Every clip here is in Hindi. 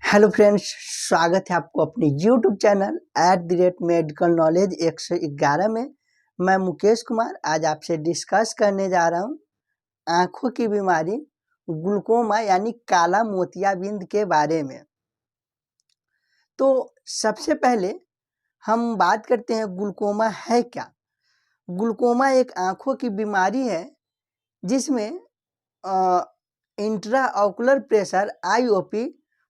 हेलो फ्रेंड्स, स्वागत है आपको अपने यूट्यूब चैनल @मेडिकल नॉलेज 111 में। मैं मुकेश कुमार आज आपसे डिस्कस करने जा रहा हूँ आँखों की बीमारी ग्लूकोमा यानी काला मोतियाबिंद के बारे में। तो सबसे पहले हम बात करते हैं ग्लूकोमा है क्या। ग्लूकोमा एक आँखों की बीमारी है जिसमें इंट्रा ऑकुलर प्रेशर IOP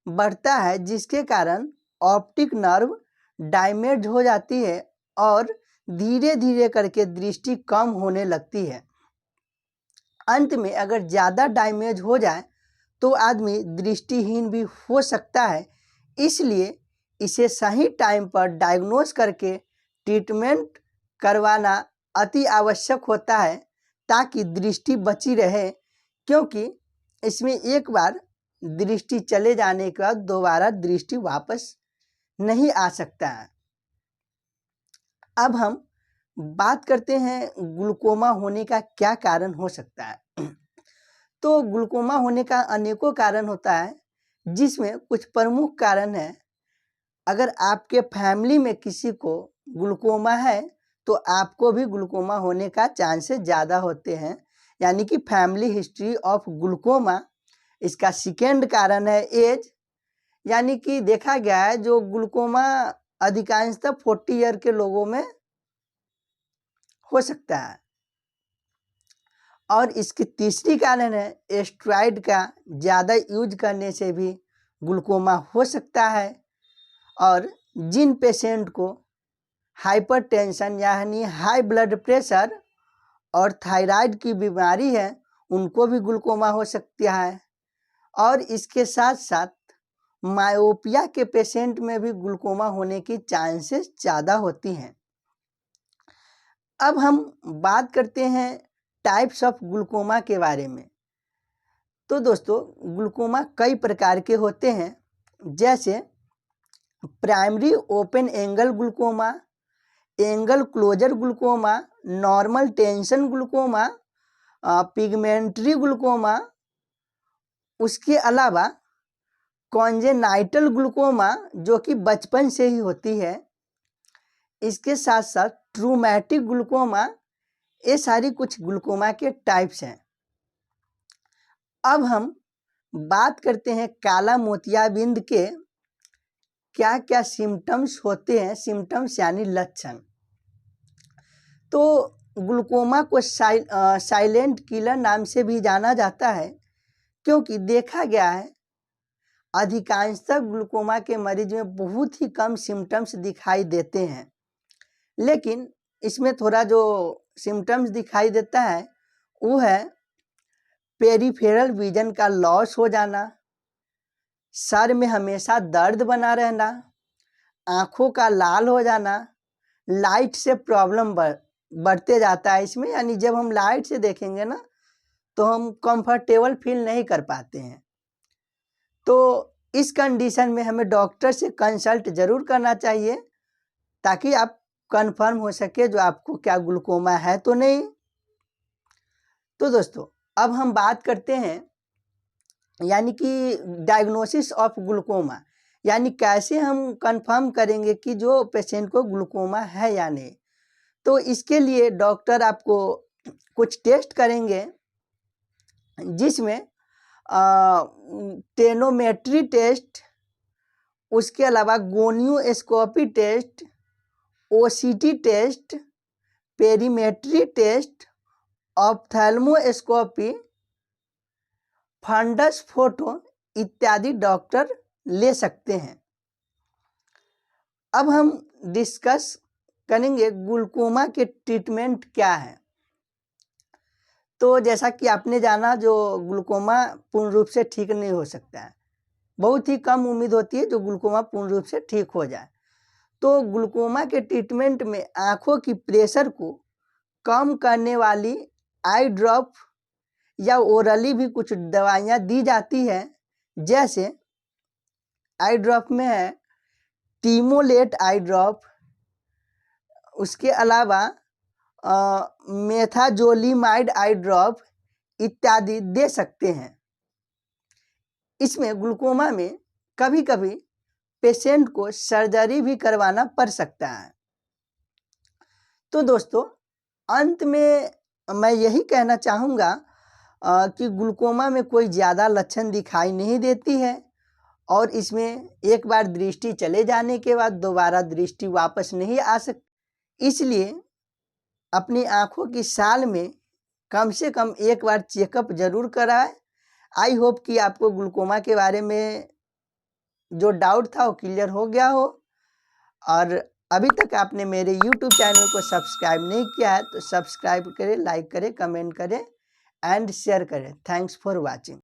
बढ़ता है, जिसके कारण ऑप्टिक नर्व डैमेज हो जाती है और धीरे धीरे करके दृष्टि कम होने लगती है। अंत में अगर ज़्यादा डैमेज हो जाए तो आदमी दृष्टिहीन भी हो सकता है। इसलिए इसे सही टाइम पर डायग्नोस करके ट्रीटमेंट करवाना अति आवश्यक होता है ताकि दृष्टि बची रहे, क्योंकि इसमें एक बार दृष्टि चले जाने के बाद दोबारा दृष्टि वापस नहीं आ सकता है। अब हम बात करते हैं ग्लूकोमा होने का क्या कारण हो सकता है। तो ग्लूकोमा होने का अनेकों कारण होता है, जिसमें कुछ प्रमुख कारण है। अगर आपके फैमिली में किसी को ग्लूकोमा है तो आपको भी ग्लूकोमा होने का चांसेस ज़्यादा होते हैं, यानी कि फैमिली हिस्ट्री ऑफ ग्लूकोमा। इसका सेकेंड कारण है एज, यानी कि देखा गया है जो ग्लूकोमा अधिकांशतः 40 ईयर के लोगों में हो सकता है। और इसकी तीसरी कारण है स्टेरॉइड का ज़्यादा यूज करने से भी ग्लूकोमा हो सकता है। और जिन पेशेंट को हाइपरटेंशन यानी हाई ब्लड प्रेशर और थायराइड की बीमारी है उनको भी ग्लूकोमा हो सकता है। और इसके साथ साथ मायोपिया के पेशेंट में भी ग्लूकोमा होने की चांसेस ज़्यादा होती हैं। अब हम बात करते हैं टाइप्स ऑफ ग्लूकोमा के बारे में। तो दोस्तों, ग्लूकोमा कई प्रकार के होते हैं, जैसे primary open angle glaucoma, angle closure glaucoma, normal tension glaucoma, pigmentary glaucoma. उसके अलावा कॉन्जेनाइटल ग्लूकोमा जो कि बचपन से ही होती है। इसके साथ साथ ट्रूमैटिक ग्लूकोमा। ये सारी कुछ ग्लूकोमा के टाइप्स हैं। अब हम बात करते हैं काला मोतियाबिंद के क्या क्या सिम्टम्स होते हैं। सिम्टम्स यानी लक्षण। तो ग्लूकोमा को साइलेंट किलर नाम से भी जाना जाता है, क्योंकि देखा गया है अधिकांशतः ग्लूकोमा के मरीज में बहुत ही कम सिम्टम्स दिखाई देते हैं। लेकिन इसमें थोड़ा जो सिम्टम्स दिखाई देता है वो है पेरिफेरल विजन का लॉस हो जाना, सर में हमेशा दर्द बना रहना, आँखों का लाल हो जाना, लाइट से प्रॉब्लम बढ़ते जाता है इसमें, यानी जब हम लाइट से देखेंगे ना तो हम कंफर्टेबल फील नहीं कर पाते हैं। तो इस कंडीशन में हमें डॉक्टर से कंसल्ट ज़रूर करना चाहिए ताकि आप कंफर्म हो सके जो आपको क्या ग्लूकोमा है तो नहीं। तो दोस्तों, अब हम बात करते हैं यानी कि डायग्नोसिस ऑफ ग्लूकोमा, यानी कैसे हम कंफर्म करेंगे कि जो पेशेंट को ग्लूकोमा है या नहीं। तो इसके लिए डॉक्टर आपको कुछ टेस्ट करेंगे, जिसमें टेनोमेट्री टेस्ट, उसके अलावा gonioscopy test, OCT test, perimetry test, ophthalmoscopy, fundus photo इत्यादि डॉक्टर ले सकते हैं। अब हम डिस्कस करेंगे ग्लूकोमा के ट्रीटमेंट क्या है। तो जैसा कि आपने जाना, जो ग्लूकोमा पूर्ण रूप से ठीक नहीं हो सकता है। बहुत ही कम उम्मीद होती है जो ग्लूकोमा पूर्ण रूप से ठीक हो जाए। तो ग्लूकोमा के ट्रीटमेंट में आँखों की प्रेशर को कम करने वाली आई ड्रॉप या ओरली भी कुछ दवाइयाँ दी जाती है। जैसे आई ड्रॉप में है टीमोलेट आई ड्रॉप, उसके अलावा मेथाजोलिमाइड आई ड्रॉप इत्यादि दे सकते हैं। इसमें ग्लूकोमा में कभी कभी पेशेंट को सर्जरी भी करवाना पड़ सकता है। तो दोस्तों, अंत में मैं यही कहना चाहूँगा कि ग्लूकोमा में कोई ज़्यादा लक्षण दिखाई नहीं देती है और इसमें एक बार दृष्टि चले जाने के बाद दोबारा दृष्टि वापस नहीं आ सकती। इसलिए अपनी आँखों की साल में कम से कम एक बार चेकअप जरूर कराएं। आई होप कि आपको ग्लूकोमा के बारे में जो डाउट था वो क्लियर हो गया हो। और अभी तक आपने मेरे YouTube चैनल को सब्सक्राइब नहीं किया है तो सब्सक्राइब करें, लाइक करें, कमेंट करें एंड शेयर करें। Thanks for watching.